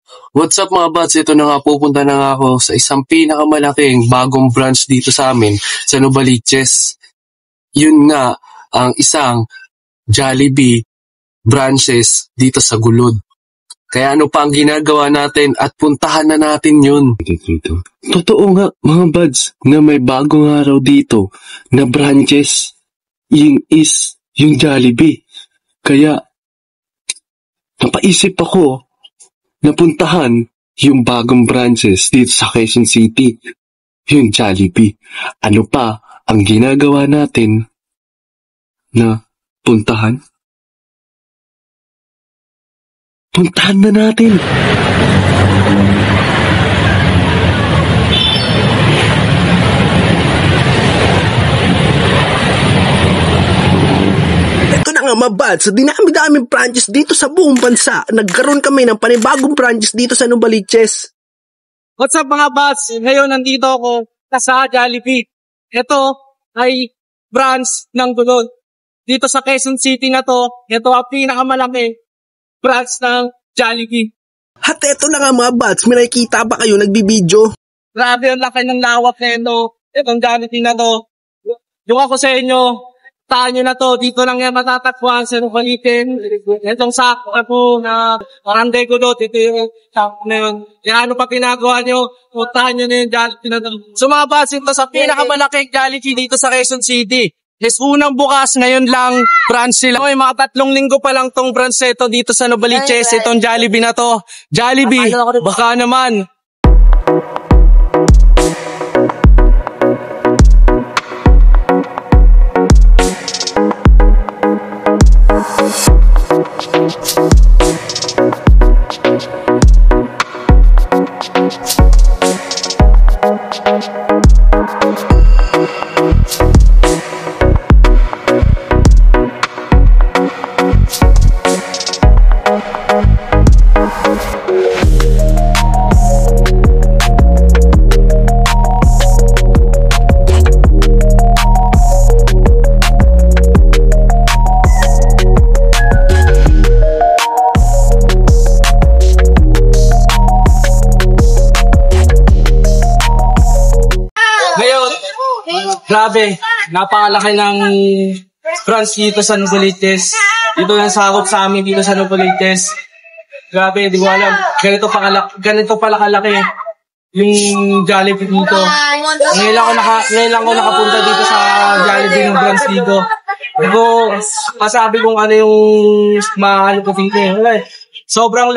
What's up mga buds? Ito na nga, pupunta na nga ako sa isang pinakamalaking bagong branch dito sa amin, sa Novaliches. Yun nga, ang isang Jollibee branches dito sa Gulod. Kaya ano pa ang ginagawa natin at puntahan na natin yun. Totoo nga mga buds na may bagong araw dito na branches. Yung yung Jollibee. Kaya napaisip ako napuntahan yung bagong branches dito sa Quezon City, yung Jollibee. Ano pa ang ginagawa natin na puntahan? Puntahan na natin! Mga mabad, sa dinami-daming branches dito sa buong bansa, nagkaroon kami ng panibagong branches dito sa Novaliches. What's up mga bots? Ngayon nandito ako sa Jollibee. Ito ay branch ng Gulod. Dito sa Quezon City na to, ito ang pinakamalaki branch ng Jollibee. At eto na nga mga bots, may nakikita ba kayo nagbibideo? Grabe ang laki ng lawak na ito. Itong Jollibee na to. Yung ako sa inyo, tahan nyo na to, dito lang yan matatagpuan sa Novaliches. Itong sako ako na Barangay Gulod, ito yung sako na yun. Kaya ano pa ginagawa nyo, tahan nyo na yung Jollibee na to. Sumabasin to sa pinakamalaking Jollibee dito sa Quezon City. Yes, unang bukas, ngayon lang branch sila. May mga 3 linggo pa lang tong branch ito dito sa Novaliches, itong Jollibee na to. Jollibee, baka naman. Grabe, napakalaki ng branch dito sa Novaliches. Dito yung sakop sa amin dito sa Novaliches. Grabe, di ko alam. Ganito pala kalaki yung Jollibee dito. Ngayon lang ako nakapunta dito sa Jollibee ng branch dito. Hindi ko masabi kung ano yung mahal ko dito. Sobrang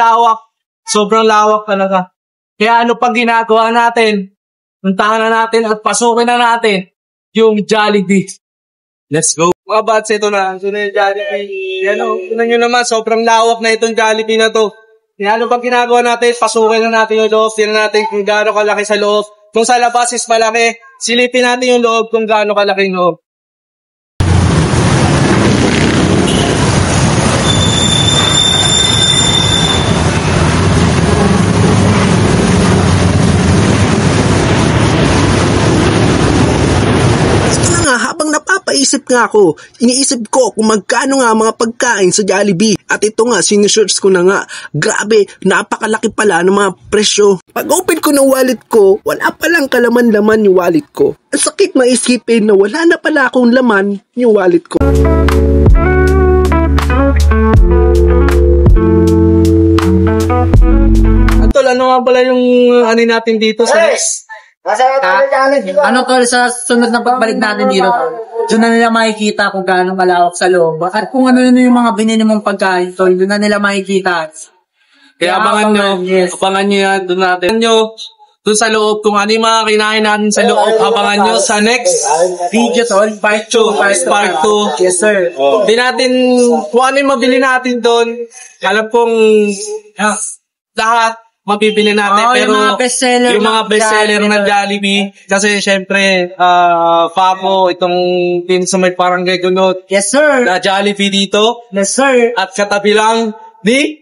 lawak talaga. Kaya ano pang ginagawa natin? Puntahan na natin at pasukin na natin yung Jollibee. Let's go. Mga bats, ito na. Ito na yung Jollibee. Yan o. Tignan nyo naman, sobrang lawak na itong Jollibee na to. Kaya ano pang ginagawa natin? Pasukin na natin yung loob. Tignan natin kung gaano kalaki sa loob. Kung sa labas is malaki, silipin natin yung loob kung gaano kalaki yung loob. Habang napapaisip nga ako, iniisip ko kung magkano nga mga pagkain sa Jollibee. At ito nga, sinesearch ko na nga. Grabe, napakalaki pala ng mga presyo. Pag open ko ng wallet ko, wala palang kalaman-laman yung wallet ko. Ang sakit maisipin na wala na pala akong laman yung wallet ko. Antol, ano nga pala yung ano natin dito sa next? Ano tol, sa sunod na pagbalik natin dito, doon na nila makikita kung gaano malawak sa loob. At kung ano yung mga binili mong pagkain, tol, doon na nila makikita. Kaya abangan nyo, yes. Abangan nyo yan, doon natin. Doon sa loob, kung ano yung mga kinain natin sa loob, abangan nyo sa next video, tol, part 2. Yes, sir. Hindi natin, kung ano yung mabili natin doon, alam kong lahat, mabibili natin, pero yung mga bestseller na Jollibee, kasi syempre, Papo, itong din sa may Barangay Gulod. Yes, sir. Na Jollibee dito. Yes, sir. At katabi lang ni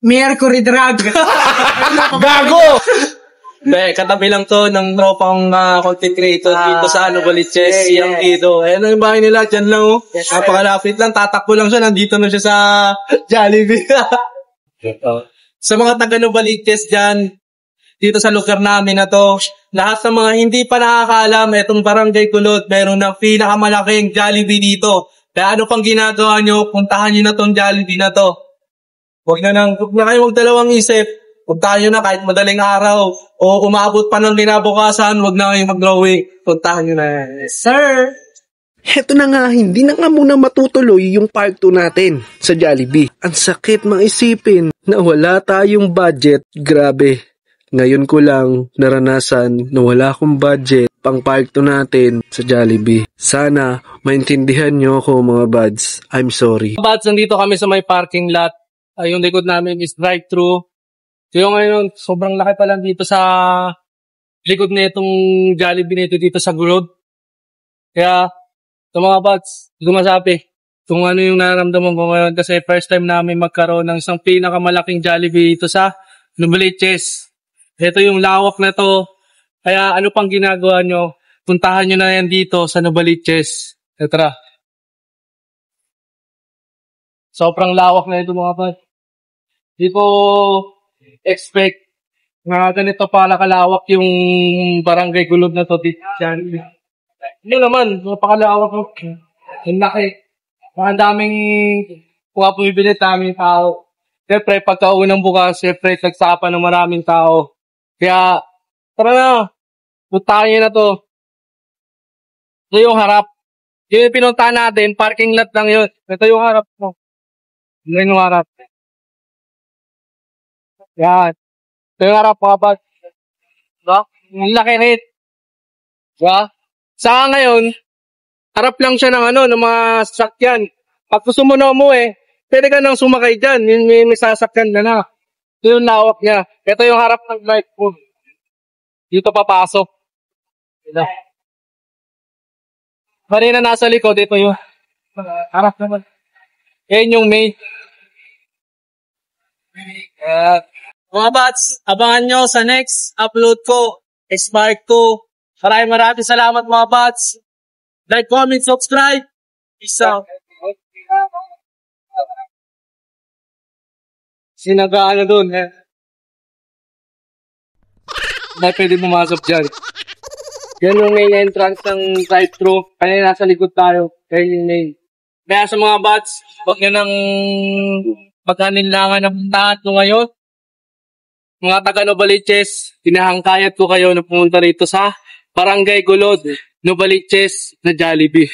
Mercury Drug. Gago! Hindi, katabi lang to ng tropang content creator dito sa Novaliches, yung Ido. Ayan ang bahay nila, dyan lang oh. Yes, napakalapit lang, tatakbo lang siya, nandito na siya sa Jollibee. sa mga taga Novaliches dyan, dito sa lugar namin na to, lahat ng mga hindi pa nakakaalam, itong Barangay Kulot, meron ng pinakamalaking Jollibee dito. Kaya ano pang ginagawa nyo, puntahan nyo na tong Jollibee na to. Huwag na kayo magdalawang isip. Puntahan nyo na kahit madaling araw o umabot pa ng kinabukasan, huwag na kayong mag-drawing. Puntahan nyo na. Sir! Heto na nga, hindi na nga muna matutuloy yung part 2 natin sa Jollibee. Ang sakit maisipin na wala tayong budget. Grabe. Ngayon ko lang naranasan na wala akong budget pang part 2 natin sa Jollibee. Sana maintindihan nyo ako mga buds. I'm sorry. Buds, nandito kami sa may parking lot. Yung likod namin is drive-thru. So yung ngayon, sobrang laki pa lang dito sa likod na itong Jollibee nito dito sa road. Kaya, sa mga buds, hindi ko masabi kung ano yung nararamdaman ko ngayon kasi first time namin magkaroon ng isang pinakamalaking Jollibee dito sa Novaliches. Ito yung lawak na to. Kaya ano pang ginagawa nyo? Puntahan nyo na yan dito sa Novaliches. Tara. Sobrang lawak na ito mga buds. Hindi ko expect na ganito pala kalawak yung Barangay Kulot na to dito dyan. Ano naman, napakalawak. Ang laki. Ang daming pumibili daming tao. Siyempre, pagka-unang bukas, siyempre, nagsapa ng maraming tao. Kaya, tara na. Puntahan nyo na to. Ito yung harap. Yung pinuntahan natin, parking lot lang yun. Ito yung harap mo. Ito yung harap. Yan. Ito yung harap, mga bag. Diba? Ang laki rin. Diba? Saka ngayon, harap lang siya ng ng mga sasakyan. Pag gusto mo na umuwi, pwede ka nang sumakay dyan. May sasakyan na. Ito yung lawak niya. Ito yung harap ng light po. Dito papasok. Ito. Marina nasa likod, ito yung harap naman. Yan yung main. Mga bats, abangan nyo sa next upload ko, Spark 2. Maraming salamat mga bats. Like, comment, subscribe. Peace out. Sinagaan na dun, Hindi pwede pumasok dyan. Yan yung main entrance ng drive-thru. Kaya nasa likod tayo. Kaya yung main. Kaya sa mga bats, huwag nyo nang pagkaninlangan ng puntahan ko ngayon. Mga taga Novaliches, tinahangkayat ko kayo na pumunta rito sa Barangay Kulot, Novaliches na Jollibee.